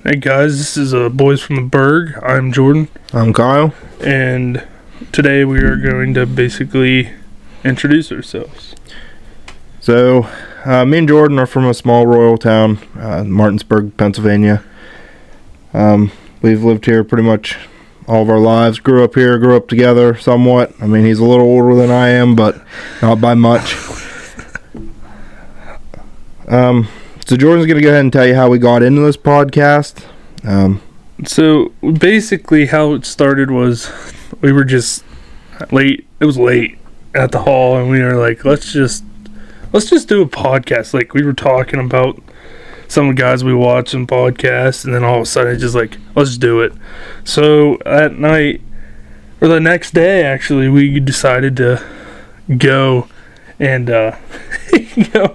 Hey guys, this is Boys from the Burg. I'm Jordan. I'm Kyle. And today we are going to basically introduce ourselves. So, me and Jordan are from a small rural town, Martinsburg, Pennsylvania. We've lived here pretty much all of our lives. Grew up here, grew up together somewhat. I mean, he's a little older than I am, but not by much. So Jordan's going to go ahead and tell you how we got into this podcast. So basically how it started was we were just late. It was late at the hall, and we were like, let's just do a podcast. Like, we were talking about some of the guys we watch in podcasts, and then all of a sudden it's just like, let's do it. So at night, or the next day actually, we decided to go and go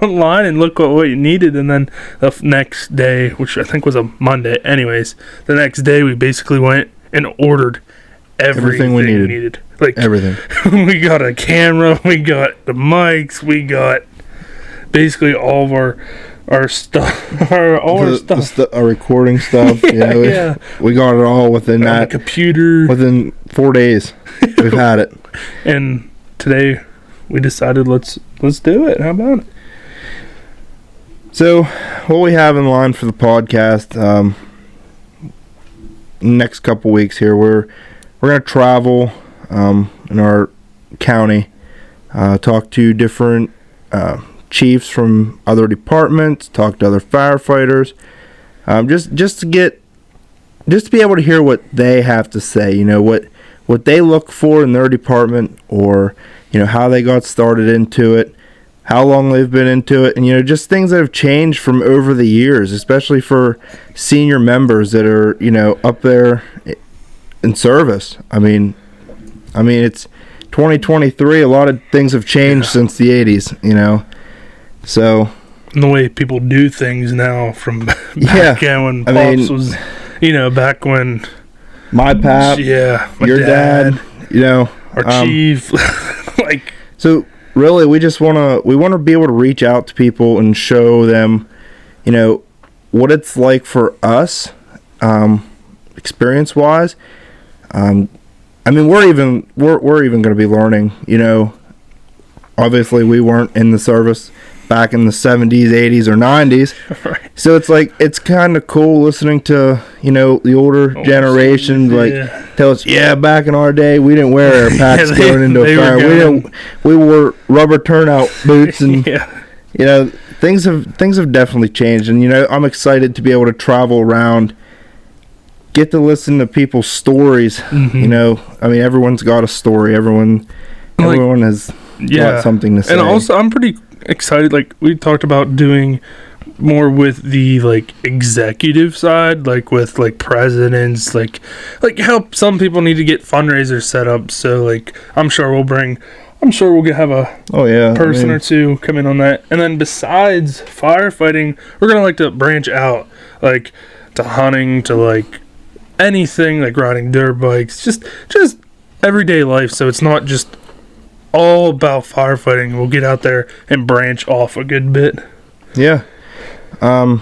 online and look what we needed. And then the next day, which I think was a Monday anyways, the next day we basically went and ordered everything we needed. Like, everything. We got a camera, we got the mics, we got basically all of our stuff, our recording stuff. Yeah. We got it all within that computer. Within 4 days, we've had it. And today we decided let's do it. How about it? So, what we have in line for the podcast, next couple weeks here, we're gonna travel in our county, talk to different chiefs from other departments, talk to other firefighters, just to be able to hear what they have to say. You know, what they look for in their department, or how they got started into it, how long they've been into it, and just things that have changed from over the years, especially for senior members that are up there in service. I mean it's 2023. A lot of things have changed since the 80s. So and the way people do things now from back when Pops was, back when my pap, my your dad, our chief, like. So really, we want to be able to reach out to people and show them, what it's like for us, experience wise. We're even going to be learning. Obviously, we weren't in the service back in the 70s, 80s, or 90s. Right. So it's kind of cool listening to, the older generation tell us, back in our day, we didn't wear our packs going into a fire. We wore rubber turnout boots, and things have definitely changed. And I'm excited to be able to travel around, get to listen to people's stories. Mm-hmm. Everyone's got a story. Everyone has got something to say. And also, I'm pretty excited. Like, we talked about doing more with the executive side, with presidents, like help some people need to get fundraisers set up. So I'm sure we'll have a person or two come in on that. And then besides firefighting, we're gonna to branch out to hunting, to anything, riding dirt bikes, just everyday life. So it's not just all about firefighting. We'll get out there and branch off a good bit. Yeah. Your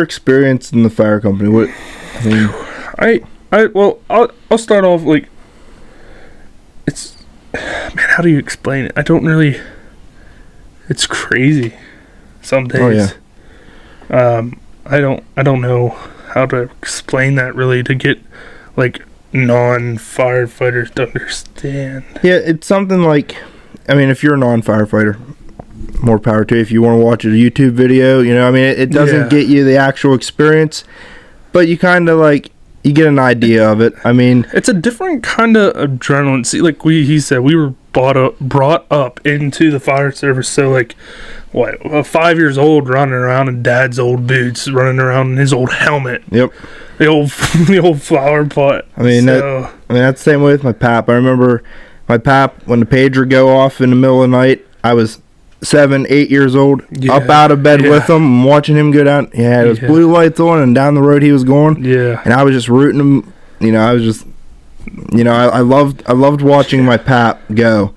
experience in the fire company. I'll start off it's, man, how do you explain it? I don't really. It's crazy some days. Oh, yeah. I don't know how to explain that really to get non-firefighters to understand. Yeah, it's something if you're a non-firefighter, more power to you. If you want to watch a YouTube video, it doesn't get you the actual experience, but you kind of you get an idea of it. It's a different kind of adrenaline. See, he said, we were brought up into the fire service. So 5 years old, running around in dad's old boots, running around in his old helmet. Yep. The old flower pot. That's the same way with my pap. I remember my pap, when the pager go off in the middle of the night, I was 7, 8 years old, up out of bed with him, and watching him go down. It was blue lights on, and down the road he was going. Yeah. And I was just rooting him. I loved watching my pap go.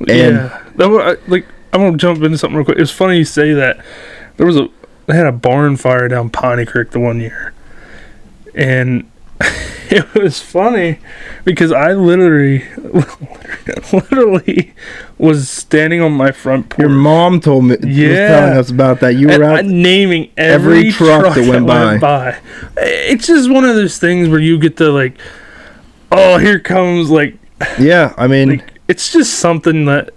And I want to jump into something real quick. It's funny you say that. There was they had a barn fire down Piney Creek the one year, and it was funny because I literally was standing on my front porch. Your mom told me, was telling us about that. You were out naming every truck that went by. It's just one of those things where you get to like, oh, here comes like. Yeah, I mean, like, it's just something that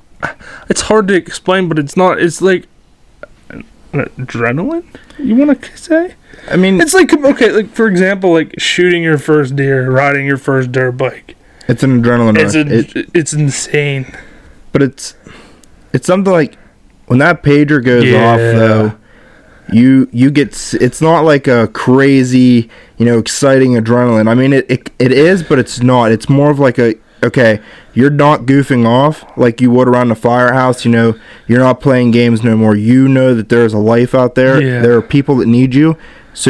it's hard to explain, but it's not. It's like an adrenaline. You want to say? I mean, it's like, okay, like for example, like shooting your first deer, riding your first dirt bike. It's an adrenaline rush. It's insane. But it's something like when that pager goes off, though, you get. It's not like a crazy, exciting adrenaline. I mean, it is, but it's not. It's more of like a, okay, you're not goofing off like you would around the firehouse. You're not playing games no more. You know that there's a life out there. Yeah. There are people that need you. So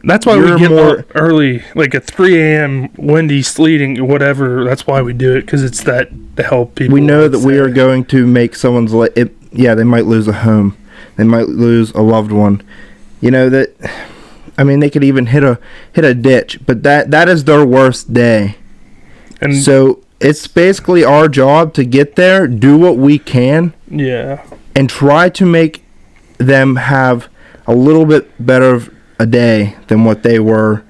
that's why we get up early, like at 3 a.m., windy, sleeting, whatever. That's why we do it, because it's that to help people. We know that we are going to make someone's life. Yeah, they might lose a home. They might lose a loved one. That, I mean, they could even hit a ditch, but that is their worst day. And so it's basically our job to get there, do what we can, and try to make them have a little bit better of a day than what they were,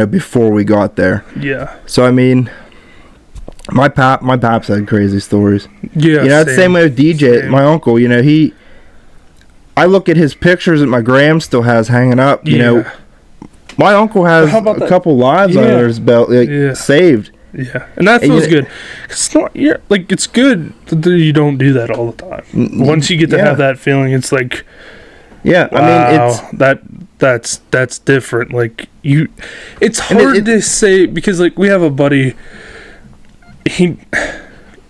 before we got there. Yeah. So I mean, my paps had crazy stories. Yeah. It's the same way with DJ, my uncle. I look at his pictures that my gram still has hanging up. My uncle has a couple lives under his belt, saved. Yeah, and that feels good. It's not, it's good that you don't do that all the time. Once you get to have that feeling, it's like, wow, I mean, that's different. Like it's hard to say, because like we have a buddy, he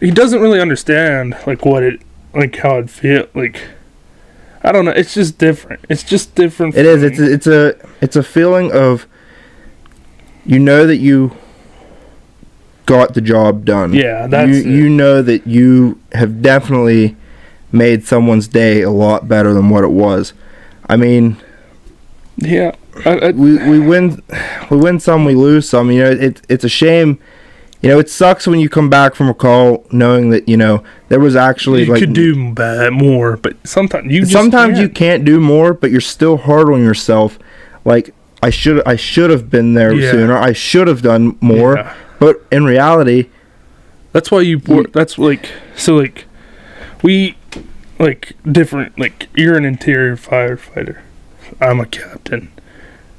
doesn't really understand like what it, like how it feel, like I don't know. It's just different. It's just different. It is. It's a feeling of, that you got the job done. Yeah, that's you know that you have definitely made someone's day a lot better than what it was. I mean, yeah, we win some, we lose some. It's a shame. It sucks when you come back from a call knowing that there was actually you could do more, but sometimes you can't do more, but you're still hard on yourself. Like I should have been there sooner. I should have done more. Yeah. But in reality, that's why that's like, so like we like different, like you're an interior firefighter, I'm a captain.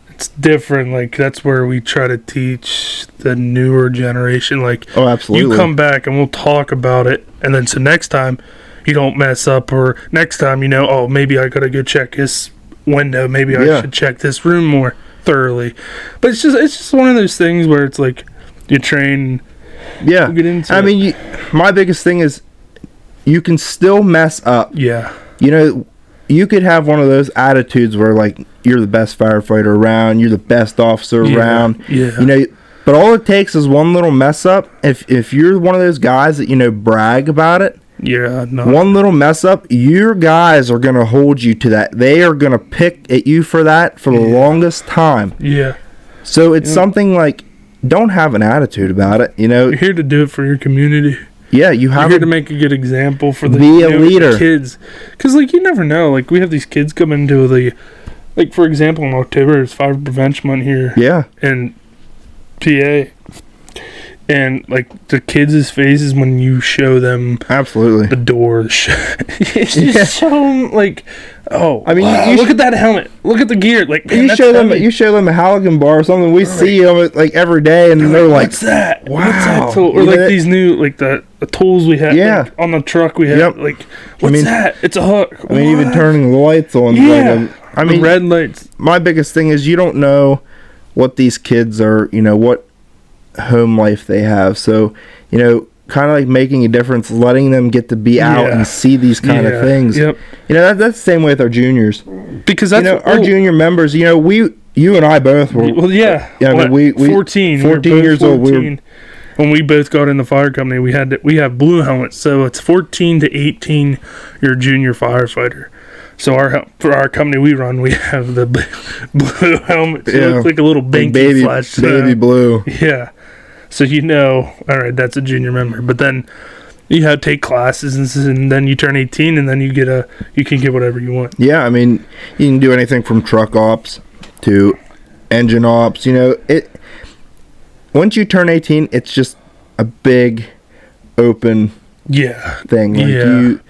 It's different. Like that's where we try to teach the newer generation, like, oh, absolutely, you come back and we'll talk about it, and then so next time you don't mess up, or next time oh, maybe I gotta go check this window, maybe I should check this room more thoroughly. But it's just one of those things where it's like you train. Yeah, get into I mean, my biggest thing is you can still mess up. Yeah, you could have one of those attitudes where like you're the best firefighter around, you're the best officer around. Yeah. But all it takes is one little mess up. If you're one of those guys that brag about it. Yeah, no. One little mess up, your guys are gonna hold you to that. They are gonna pick at you for that for the longest time. Yeah. So it's something like, don't have an attitude about it. You're here to do it for your community. Yeah, you're here to make a good example for the be a leader kids. Because like you never know. Like we have these kids come into the, like for example in October it's Fire Prevention Month here. Yeah. In PA. And like the kids' faces when you show them absolutely the door, it's just show them like, oh, I mean, wow, look at that helmet, look at the gear, like man, you show them a Halligan bar or something. We see them like every day, and they're like, what's that? Wow, what's that tool? Or like these new like the tools we had, like, on the truck we had, like what's that? It's a hook. I mean, even turning the lights on. Yeah, I mean, red lights. My biggest thing is you don't know what these kids are, what home life they have, so kind of like making a difference, letting them get to be out and see these kind of things. Yep. That's the same way with our juniors, because that's our junior members. You and I both were. Well, yeah. Yeah, I mean, we 14 years 14. old. We were when we both got in the fire company, we have blue helmets. So it's 14 to 18. You're a junior firefighter. So for our company we run, we have the blue helmets. It looks like a little binky flash. Baby blue. Yeah. So all right, that's a junior member. But then you have to take classes, and then you turn 18, and then you can get whatever you want. Yeah, I mean, you can do anything from truck ops to engine ops. Once you turn 18, it's just a big, open thing. Like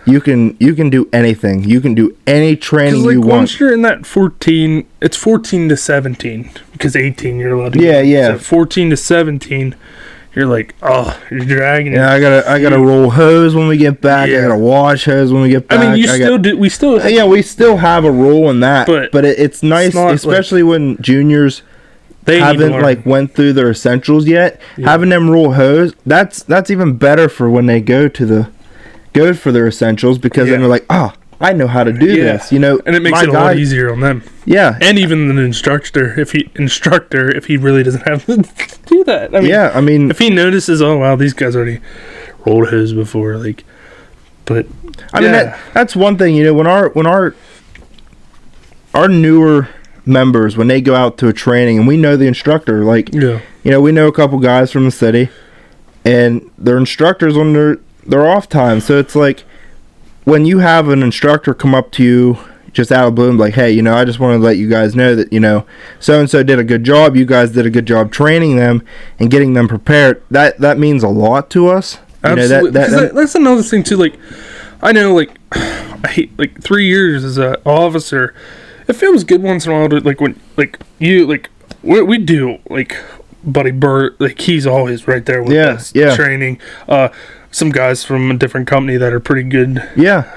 you can do anything. You can do any training you want. Once you're in that 14, it's 14 to 17 because 18 you're allowed to. Yeah. So 14 to 17, you're like, you're dragging. Yeah, I gotta roll hose when we get back. I gotta wash hose when we get back. I mean, we still have a role in that. But it's nice, especially when juniors haven't went through their essentials yet. Having them roll hose, that's even better for when they go for their essentials, because then they're like, I know how to do this, and it makes it a lot easier on them. Yeah, and even the instructor, if he really doesn't have to do that. I mean, if he notices, oh wow, these guys already rolled hose before, that's one thing. When our newer members, when they go out to a training, and we know the instructor, we know a couple guys from the city, and their instructors on their off time. So it's like, when you have an instructor come up to you just out of blue and be like, hey, I just want to let you guys know that, so-and-so did a good job. You guys did a good job training them and getting them prepared. That means a lot to us. Absolutely. That's another thing too. I know, I hate 3 years as an officer. It feels good once in a while to we do Buddy Burg, he's always right there with us training. Some guys from a different company that are pretty good. Yeah.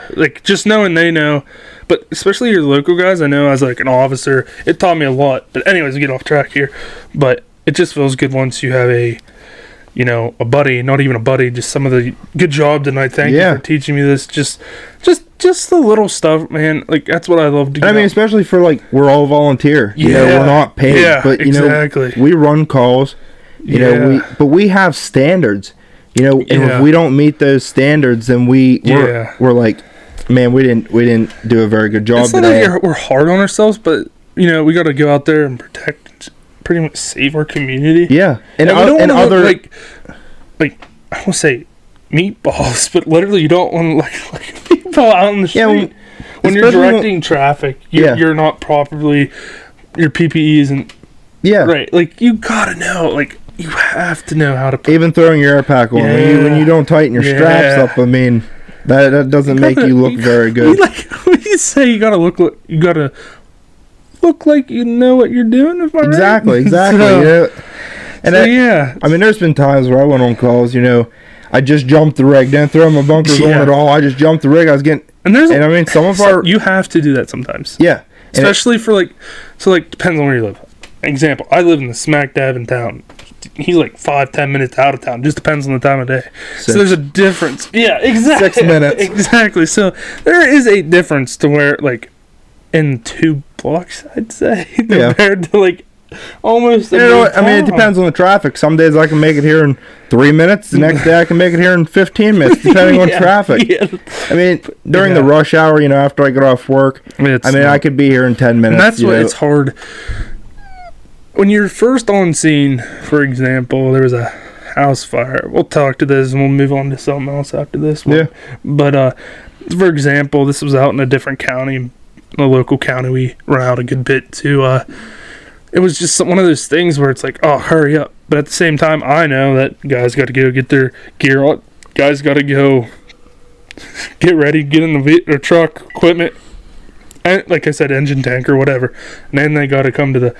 Just knowing they know. But especially your local guys, I know as an officer, it taught me a lot. But anyways, we get off track here. But it just feels good once you have a buddy, not even a buddy, just some of the good job tonight. Thank you for teaching me this. Just the little stuff, man. That's what I love to do. Especially for we're all volunteer. We're not paid. But exactly. We run calls. But we have standards. And if we don't meet those standards, then we're like, man, we didn't do a very good job today. We're hard on ourselves, but we got to go out there and protect, pretty much save our community. Yeah, and we don't want to look I won't say meatballs, but literally you don't want to like people out on the street when you're directing traffic. You're not properly, your PPE isn't right. You gotta know you have to know how to even throwing your air pack on when you don't tighten your straps up. That doesn't make you look very good. When you say you gotta look like you know what you're doing. Exactly. There's been times where I went on calls. I just jumped the rig, didn't throw my bunkers on at all. I just jumped the rig. I was getting some of our you have to do that sometimes. Yeah, especially for depends on where you live. Example, I live in the smack dab in town. He's 5-10 minutes out of town. Just depends on the time of day. 6. So there's a difference. Yeah, exactly. 6 minutes. Exactly. So there is a difference to where in 2 blocks, I'd say, compared to almost. It depends on the traffic. Some days I can make it here in 3 minutes. The next day I can make it here in 15 minutes, depending on traffic. Yeah. During the rush hour, after I get off work, I could be here in 10 minutes. And that's it's hard. When you're first on scene, for example, there was a house fire. We'll talk to this and we'll move on to something else after this one. Yeah. But, for example, this was out in a different county, a local county. We run out a good bit to, it was just one of those things where it's hurry up. But at the same time, I know that guys got to go get their gear on. Guys got to go get ready, get in their truck, equipment, and like I said, engine tank or whatever. And then they got to come to the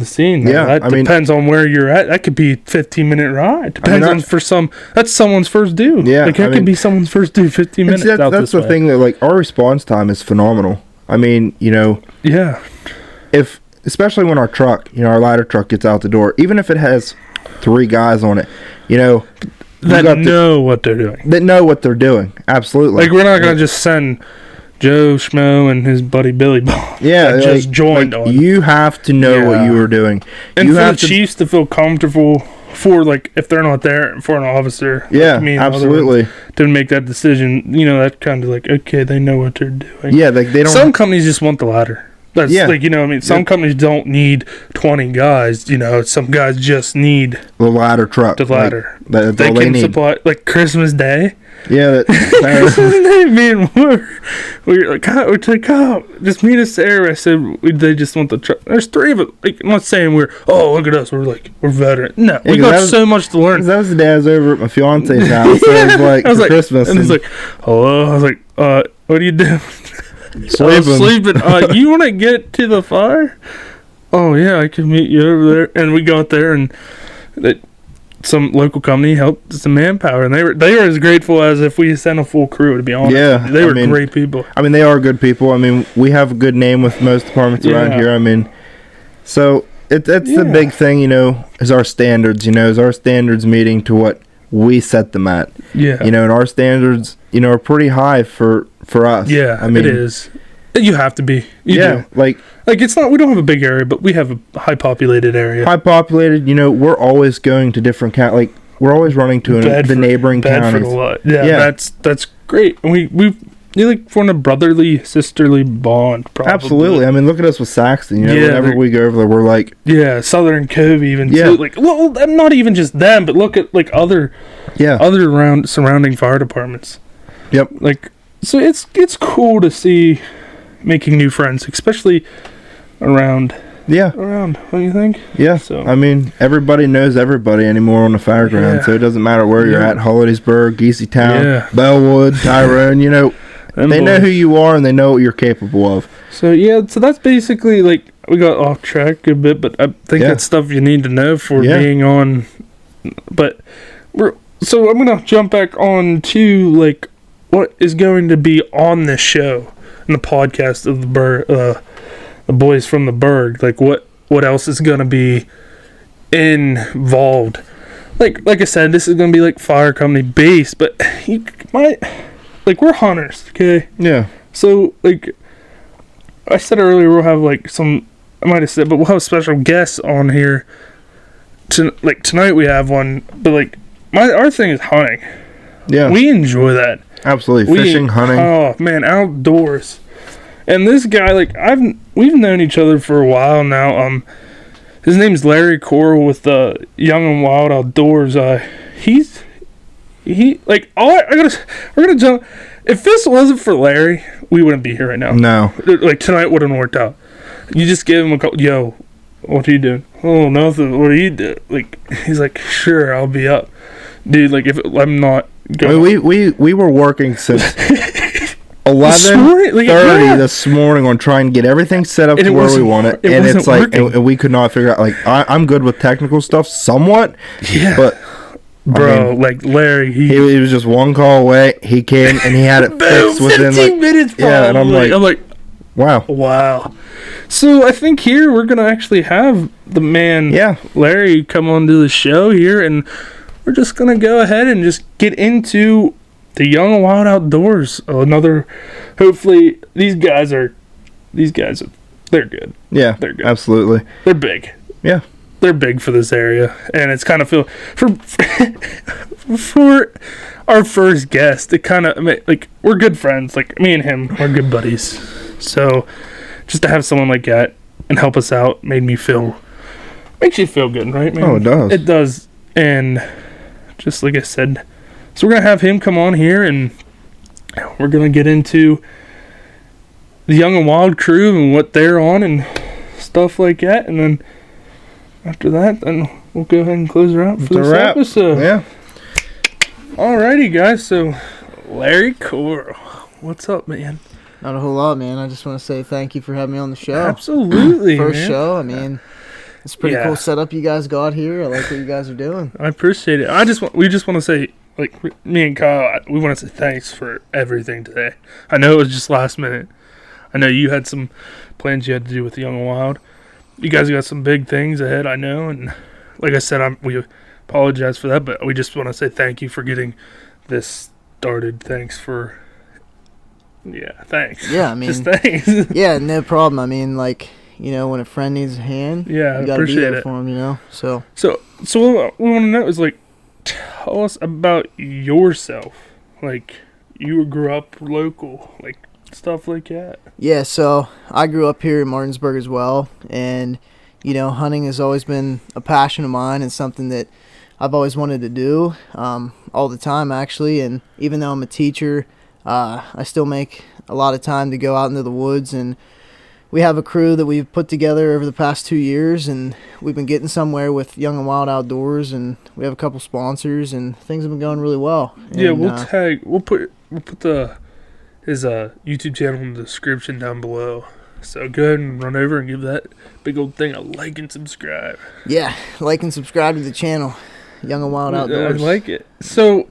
scene. That depends on where you're at. That could be a 15-minute ride. Depends on for some. That's someone's first due. Yeah, that could be someone's first due. 15 minutes. That's the thing that our response time is phenomenal. Yeah. If especially when our truck, our ladder truck gets out the door, even if it has 3 guys on it, that know what they're doing. That know what they're doing. Absolutely. We're not gonna just send Joe Schmo and his buddy Billy Bob. Yeah, just joined on. You have to know what you are doing. And for the Chiefs to feel comfortable for like if they're not there for an officer. Yeah, like me and absolutely. Didn't make that decision. That kind of like, okay, they know what they're doing. Yeah, like they don't. Some companies just want the ladder. That's like, I mean, some companies don't need 20 guys. Some guys just need the ladder truck. The ladder. That's they all can need. supply like Christmas Day. Yeah, Christmas Day, man. We were like, just meet us there. I said they just want the truck. There's 3 of it. Like, I'm not saying look at us. We're veteran. No, we got so much to learn. That was the day I was over at my fiance's house. So it was like Christmas, and he's like, hello. I was like, what are you doing? Sleeping. You want to get to the fire? Oh yeah, I can meet you over there. And we got there, and some local company helped some manpower, and they were as grateful as if we sent a full crew. To be honest, they were great people. I mean, they are good people. I mean, we have a good name with most departments around here. I mean, so that's the big thing, is our standards. Is our standards meeting to what we set them at? Yeah. And our standards, are pretty high for us. Yeah, I mean, it is. You have to be. You do. Like it's not. We don't have a big area, but we have a high populated area. High populated. We're always going to different counties. Like we're always running to the neighboring counties. A lot. Yeah, that's great. And we form a brother sisterly bond. Probably. Absolutely. I mean, look at us with Saxton. Whenever we go over there, we're like Southern Cove even too. Like, well, not even just them, but look at like other surrounding fire departments. Yep. Like, so it's cool to see making new friends, especially around. What do you think? Yeah. So I mean, everybody knows everybody anymore on the fairground, so it doesn't matter where you're at. Hollidaysburg, Geesey Town, Bellwood, Tyrone. They know who you are and they know what you're capable of. So so that's basically like we got off track a bit, but I think that's stuff you need to know for being on. But so I'm gonna jump back on to like what is going to be on this show and the podcast of the Burg, the boys from the Burg. Like what else is gonna be involved? Like I said, this is gonna be like fire company based, but you might we're hunters, okay? Yeah. So like I said earlier, we'll have like some. I might have said, but we'll have special guests on here. Tonight we have one, but like our thing is hunting. Yeah. We enjoy that. Absolutely. Fishing, hunting. Oh man, outdoors. And this guy, we've known each other for a while now. His name's Larry Corle with Young and Wild Outdoors. We're gonna jump. If this wasn't for Larry, we wouldn't be here right now. No. Like tonight wouldn't have worked out. You just give him a call. Yo, what are you doing? Oh, nothing. What are you doing? Like he's like, sure, I'll be up, dude. Like if I'm not. We were working since 11:30 this morning on trying to get everything set up to where we want it, and it's like, and we could not figure out. Like I'm good with technical stuff somewhat, but. Bro, like Larry, he was just one call away. He came and he had it fixed within 15 minutes. Probably. Yeah, and I'm like, wow. So I think here we're gonna actually have the man, Larry, come on to the show here, and we're just gonna go ahead and just get into the Young and Wild Outdoors. Hopefully these guys are they're good. Yeah, they're good. Absolutely, they're big. Yeah. They're big for this area, and it's kind of for our first guest. It kind of like we're good friends. Like me and him, we're good buddies. So just to have someone like that and help us out makes you feel good, right, man? Oh, it does. It does. And just like I said, so we're gonna have him come on here, and we're gonna get into the Young and Wild crew and what they're on and stuff like that, and then. After that, then we'll go ahead and close her out for this episode. Yeah. Alrighty, guys. So, Larry Corle, what's up, man? Not a whole lot, man. I just want to say thank you for having me on the show. Absolutely, First man. show. I mean, it's a pretty cool setup you guys got here. I like what you guys are doing. I appreciate it. We just want to say, like, me and Kyle, we want to say thanks for everything today. I know it was just last minute. I know you had some plans you had to do with the Young and Wild. You guys got some big things ahead, I know, and like I said, we apologize for that, but we just want to say thank you for getting this started. Thanks. Yeah, I mean, just thanks. Yeah, no problem. I mean, like, when a friend needs a hand, Yeah, you gotta be appreciate there it. for them. So what we want to know is like, tell us about yourself. Like, you grew up local, like stuff like that. yeah, so I grew up here in Martinsburg as well, and hunting has always been a passion of mine and something that I've always wanted to do, all the time actually. And even though I'm a teacher, I still make a lot of time to go out into the woods, and we have a crew that we've put together over the past 2 years, and we've been getting somewhere with Young and Wild Outdoors, and we have a couple sponsors, and things have been going really well. Yeah, And, we'll put his YouTube channel in the description down below. So go ahead and run over and give that big old thing a like and subscribe. Yeah, like and subscribe to the channel, Young and Wild Outdoors. I like it. So,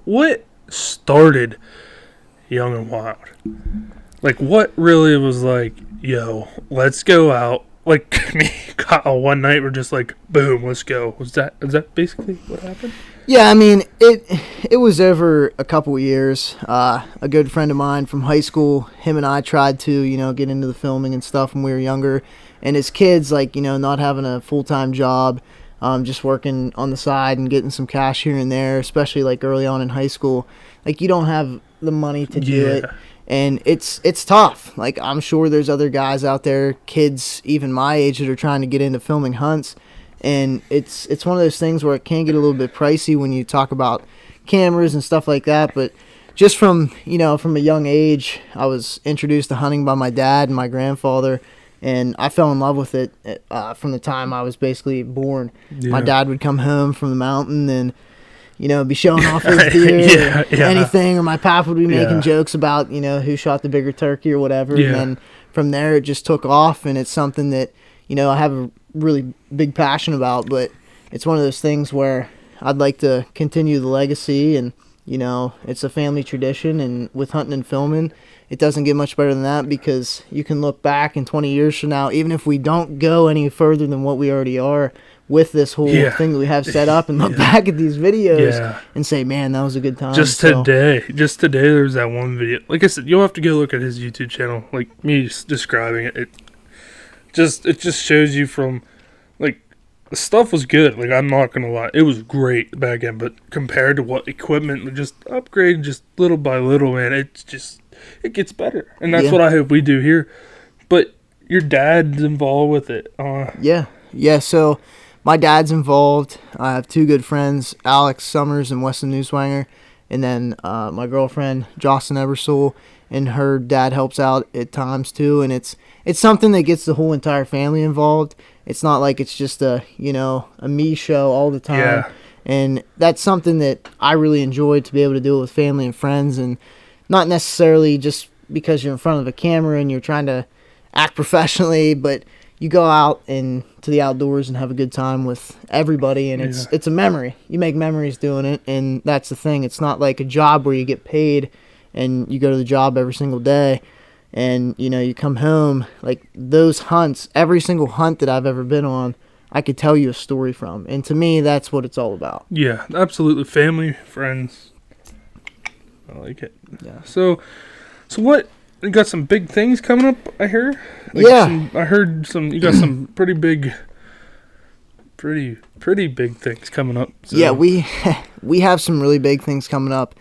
what started Young and Wild? Like, what really was like, yo, let's go out? Like, me and Kyle one night, we're just like, boom, let's go. Is that basically what happened? Yeah, I mean, it was over a couple years. A good friend of mine from high school, him and I tried to, get into the filming and stuff when we were younger. And as kids, like, not having a full-time job, just working on the side and getting some cash here and there, especially like early on in high school, like you don't have the money to do it. And it's tough. Like, I'm sure there's other guys out there, kids even my age, that are trying to get into filming hunts. And it's one of those things where it can get a little bit pricey when you talk about cameras and stuff like that. But just from a young age, I was introduced to hunting by my dad and my grandfather, and I fell in love with it from the time I was basically born. Yeah. My dad would come home from the mountain and be showing off his deer or anything, or my pap would be making jokes about, who shot the bigger turkey or whatever. Yeah. And then from there, it just took off, and it's something that, I have a really big passion about, but it's one of those things where I'd like to continue the legacy, and, it's a family tradition, and with hunting and filming, it doesn't get much better than that, because you can look back in 20 years from now, even if we don't go any further than what we already are, with this whole thing that we have set up, and look back at these videos and say, man, that was a good time. Just today, there's that one video. Like I said, you'll have to go look at his YouTube channel. Like me just describing it, it just shows you from, like, the stuff was good. Like, I'm not gonna lie, it was great back then. But compared to what equipment we just upgrade, just little by little, man, it gets better. And that's what I hope we do here. But your dad's involved with it. Yeah. So my dad's involved. I have two good friends, Alex Summers and Weston Newswanger, and then my girlfriend, Jocelyn Ebersole, and her dad helps out at times too. And it's something that gets the whole entire family involved. It's not like it's just a me show all the time. Yeah. And that's something that I really enjoy, to be able to do it with family and friends, and not necessarily just because you're in front of a camera and you're trying to act professionally, but you go out and to the outdoors and have a good time with everybody, and it's a memory. You make memories doing it, and that's the thing. It's not like a job where you get paid and you go to the job every single day, and you come home. Like, those hunts, every single hunt that I've ever been on, I could tell you a story from, and to me, that's what it's all about. Yeah, absolutely. Family, friends. I like it. Yeah. So what? You got some big things coming up, I hear? I heard you got some pretty big things coming up. So. Yeah, we have some really big things coming up.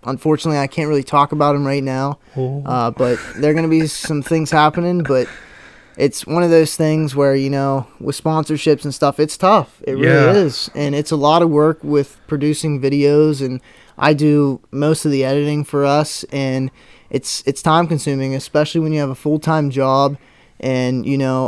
Unfortunately, I can't really talk about them right now, but there are going to be some things happening, but it's one of those things where, with sponsorships and stuff, it's tough. It really is, and it's a lot of work with producing videos, and I do most of the editing for us, and it's time consuming, especially when you have a full-time job. And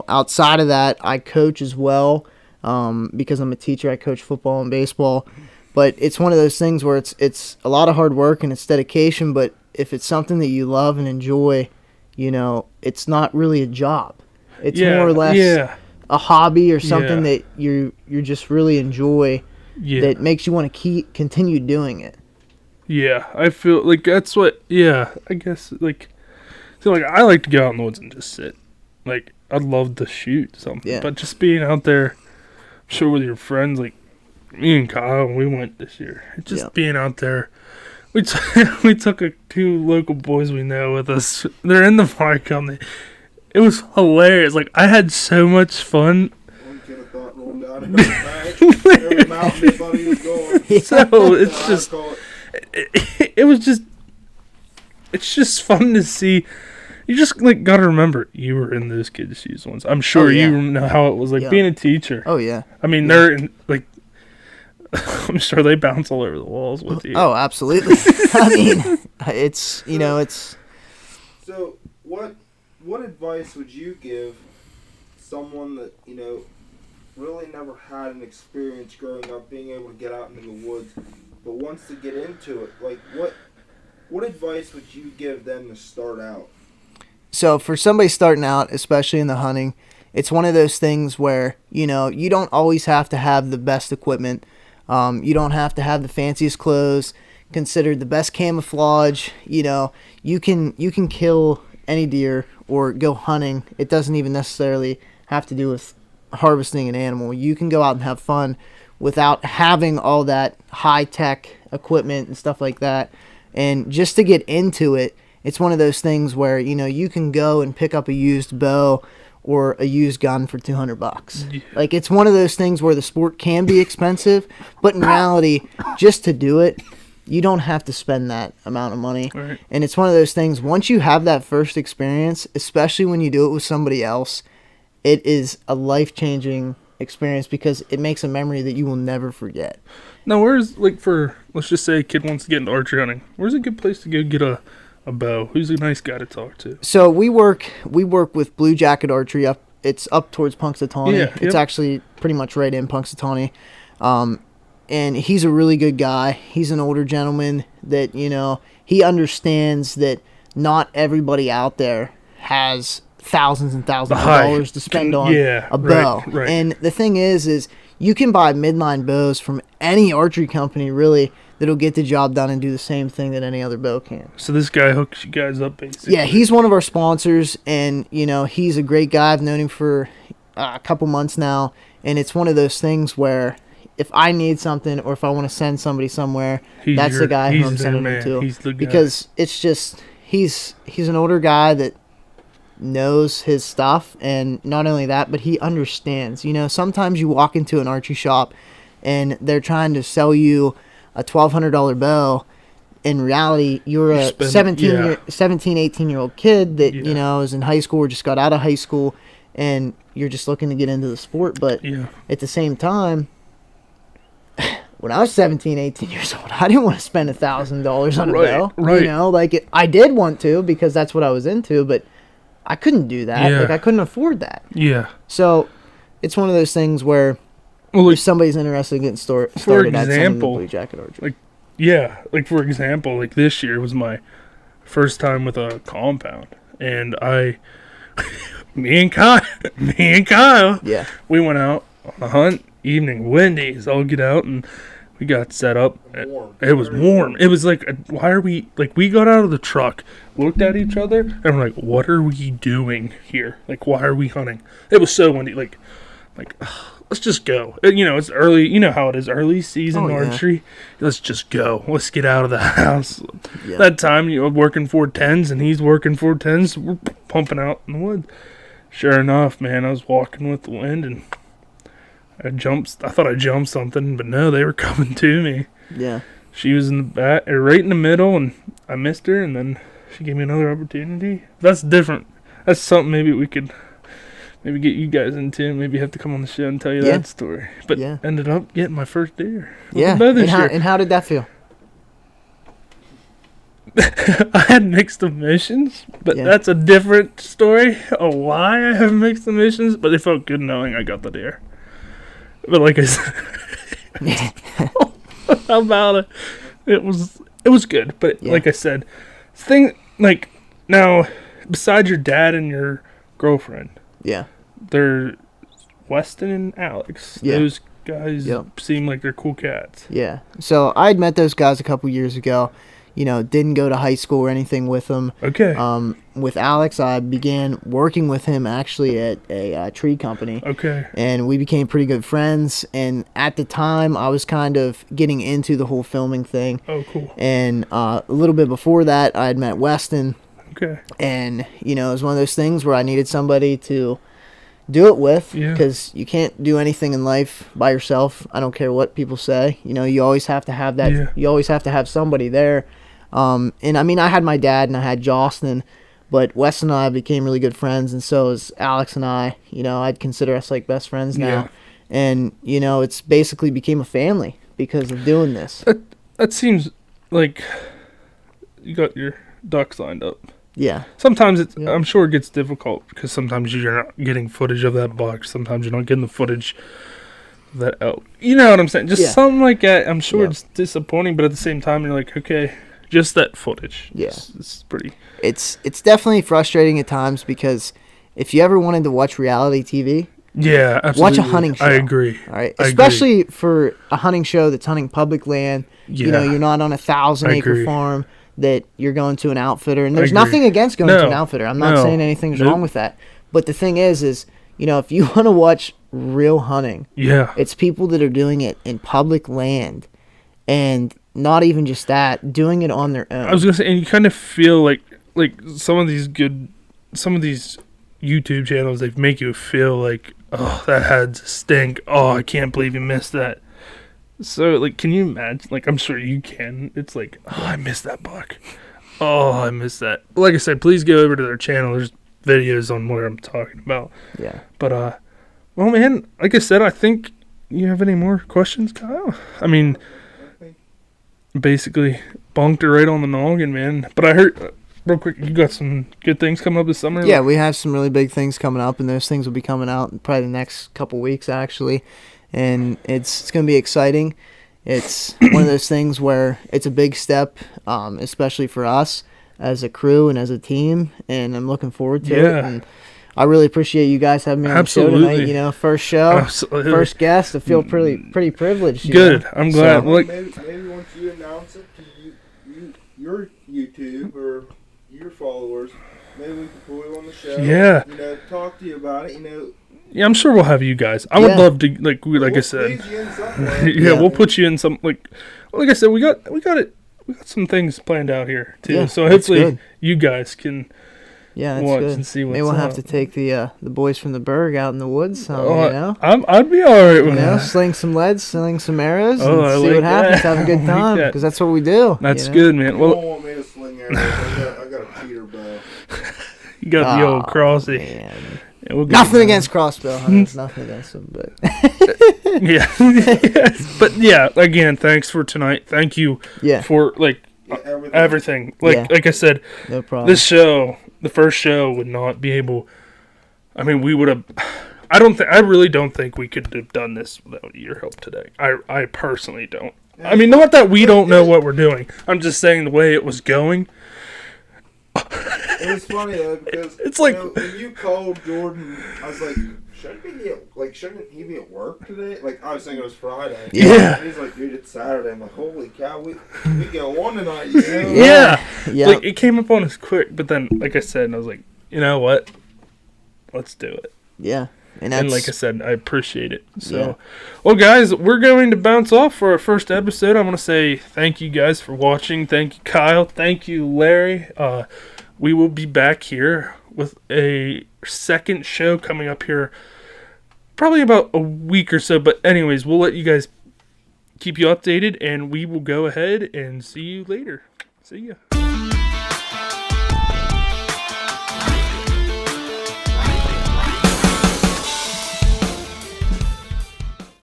outside of that, I coach as well, because I'm a teacher. I coach football and baseball, but it's one of those things where it's a lot of hard work and it's dedication. But if it's something that you love and enjoy, it's not really a job. It's more or less a hobby or something that you just really enjoy, that makes you want to continue doing it. Yeah, I feel like that's what, I guess, like, so, like, I like to go out in the woods and just sit. Like, I'd love to shoot something, but just being out there, I'm sure with your friends, like, me and Kyle, we went this year, just being out there, we took two local boys we know with us. They're in the fire company, It was hilarious. Like, I had so much fun. One kid of thought rolled down in the back. Every mountain his buddy was going. So it's just, it was just, it's just fun to see. You just, like, gotta remember, you were in those kids' shoes once. I'm sure you know how it was, like, being a teacher. Oh, yeah. I mean, they're, in, like, I'm sure they bounce all over the walls with you. Oh, absolutely. I mean, it's, you know, it's... So, what advice would you give someone that, you know, really never had an experience growing up, being able to get out into the woods, but wants to get into it? Like, what advice would you give them to start out? So for somebody starting out, especially in the hunting, it's one of those things where, you know, you don't always have to have the best equipment. You don't have to have the fanciest clothes, considered the best camouflage. You know, you can kill any deer or go hunting. It doesn't even necessarily have to do with harvesting an animal. You can go out and have fun without having all that high-tech equipment and stuff like that. And just to get into it, it's one of those things where, you know, you can go and pick up a used bow or a used gun for $200. Yeah. Like, it's one of those things where the sport can be expensive, but in reality, just to do it, you don't have to spend that amount of money. Right. And it's one of those things, once you have that first experience, especially when you do it with somebody else, it is a life-changing experience because it makes a memory that you will never forget. Now, where's, like, for, let's just say a kid wants to get into archery hunting, where's a good place to go get a bow? Who's a nice guy to talk to? So we work with Blue Jacket Archery up. It's up towards Punxsutawney. Yeah, It's actually pretty much right in Punxsutawney. And he's a really good guy. He's an older gentleman that, you know, he understands that not everybody out there has thousands and thousands of dollars to spend on a bow. Right. And the thing is you can buy midline bows from any archery company, really, that'll get the job done and do the same thing that any other bow can. So this guy hooks you guys up, basically. Yeah, he's one of our sponsors, and, you know, he's a great guy. I've known him for a couple months now, and it's one of those things where if I need something or if I want to send somebody somewhere, that's the guy who I'm sending him to. He's the guy. Because it's just, he's an older guy that knows his stuff, and not only that, but he understands. You know, sometimes you walk into an archery shop and they're trying to sell you a $1,200 bow. In reality, you're a 17, 18-year-old kid that, you know, is in high school or just got out of high school, and you're just looking to get into the sport. But at the same time, when I was 17, 18 years old, I didn't want to spend $1,000 on a bow. Right. You know, like, I did want to because that's what I was into, but I couldn't do that. Yeah. Like, I couldn't afford that. Yeah. So it's one of those things where if somebody's interested in getting started, I'd send them to Blue Jacket Archery. Like, for example, like, this year was my first time with a compound, and me and Kyle, we went out on a hunt, evening, windy, so I'll get out, and we got set up. It was warm. It was like, why are we, like, we got out of the truck, looked at each other, and we're like, what are we doing here? Like, why are we hunting? It was so windy, like, let's just go. You know, it's early. You know how it is, early season archery. Let's just go. Let's get out of the house. Yeah. That time, you know, working 410s, and he's working 410s. We're pumping out in the woods. Sure enough, man, I was walking with the wind, and I thought I jumped something, but no, they were coming to me. Yeah. She was in the back, or right in the middle, and I missed her, and then she gave me another opportunity. That's different. That's something maybe we could maybe get you guys into. Maybe have to come on the show and tell you that story. But ended up getting my first deer. And how did that feel? I had mixed emotions, but that's a different story of why I have mixed emotions. But it felt good knowing I got the deer. But like I said, how about it? It was good. But like I said, now, besides your dad and your girlfriend, they're Weston and Alex. Those guys seem like they're cool cats. Yeah. So I had met those guys a couple years ago. You know, didn't go to high school or anything with them. Okay. With Alex, I began working with him actually at a tree company. Okay. And we became pretty good friends. And at the time, I was kind of getting into the whole filming thing. Oh, cool. And a little bit before that, I had met Weston. Okay. And, you know, it was one of those things where I needed somebody to do it with, because you can't do anything in life by yourself. I don't care what people say. You know, you always have to have that. Yeah. You always have to have somebody there. And I mean, I had my dad and I had Jocelyn, but Wes and I became really good friends, and so is Alex and I. You know, I'd consider us like best friends now. Yeah. And, you know, it's basically became a family because of doing this. That seems like you got your ducks lined up. Yeah. Sometimes I'm sure it gets difficult because sometimes you're not getting footage of that buck. Sometimes you're not getting the footage of that elk. You know what I'm saying? Just something like that. I'm sure it's disappointing, but at the same time, you're like, okay, just that footage. Yeah. It's pretty. It's definitely frustrating at times, because if you ever wanted to watch reality TV, yeah, absolutely. watch a hunting show. I agree. All right, especially for a hunting show that's hunting public land. Yeah. You know, you're not on a 1,000-acre farm that you're going to an outfitter, and there's nothing against going to an outfitter. I'm not saying anything's wrong with that. But the thing is, you know, if you want to watch real hunting, it's people that are doing it in public land, and not even just that, doing it on their own. I was gonna say, and you kind of feel like some of these YouTube channels, they make you feel like, oh, that had to stink. Oh, I can't believe you missed that. So, like, can you imagine? Like, I'm sure you can. It's like, oh, I missed that buck. Oh, I missed that. Like I said, please go over to their channel. There's videos on what I'm talking about. Yeah. But, well, man, like I said, I think you have any more questions, Kyle? I mean, basically bonked her right on the noggin, man. But I heard, real quick, you got some good things coming up this summer? Yeah, we have some really big things coming up, and those things will be coming out in probably the next couple weeks, actually. And it's going to be exciting. It's one of those things where it's a big step, especially for us as a crew and as a team, and I'm looking forward to it. And I really appreciate you guys having me on the show tonight. You know, first show, first guest. I feel pretty privileged. Good. Know? I'm glad. So, maybe once you announce it to your YouTube or your followers, maybe we can pull you on the show. Yeah. You know, talk to you about it. You know. Yeah, I'm sure we'll have you guys. I would love to, like I said. We'll put you in some, like I said, we got some things planned out here too. Yeah, so hopefully you guys can watch and see what's Maybe we'll up. have to take the boys from the Burg out in the woods. You know, I'd be all right with that. Sling some leads, sling some arrows, and I see like what happens. that. Have a good time, because that's what we do. That's good, man. Well, you don't want me to sling arrows. I got a cheater bow. You got the old crossy. Man. Yeah, nothing against crossbow hunters, nothing against them, but but yeah, again, thanks for tonight. Thank you for everything. Like I said, no problem. This show, the first show, would not be able. I mean, we would have. I really don't think we could have done this without your help today. I personally don't. I mean, not that we don't know what we're doing. I'm just saying the way it was going. It was funny though, because it's like, when you called Jordan, I was like, shouldn't he be at work today? Like, I was thinking it was Friday. Yeah. And he's like, dude, it's Saturday. I'm like, holy cow, we go on tonight. You know? Yeah. Like, it came up on us quick, but then, like I said, I was like, you know what? Let's do it. Yeah. And like I said, I appreciate it. So, well, guys, we're going to bounce off for our first episode. I want to say thank you guys for watching. Thank you, Kyle. Thank you, Larry. We will be back here with a second show coming up here probably about a week or so. But anyways, we'll let you guys keep you updated, and we will go ahead and see you later. See ya.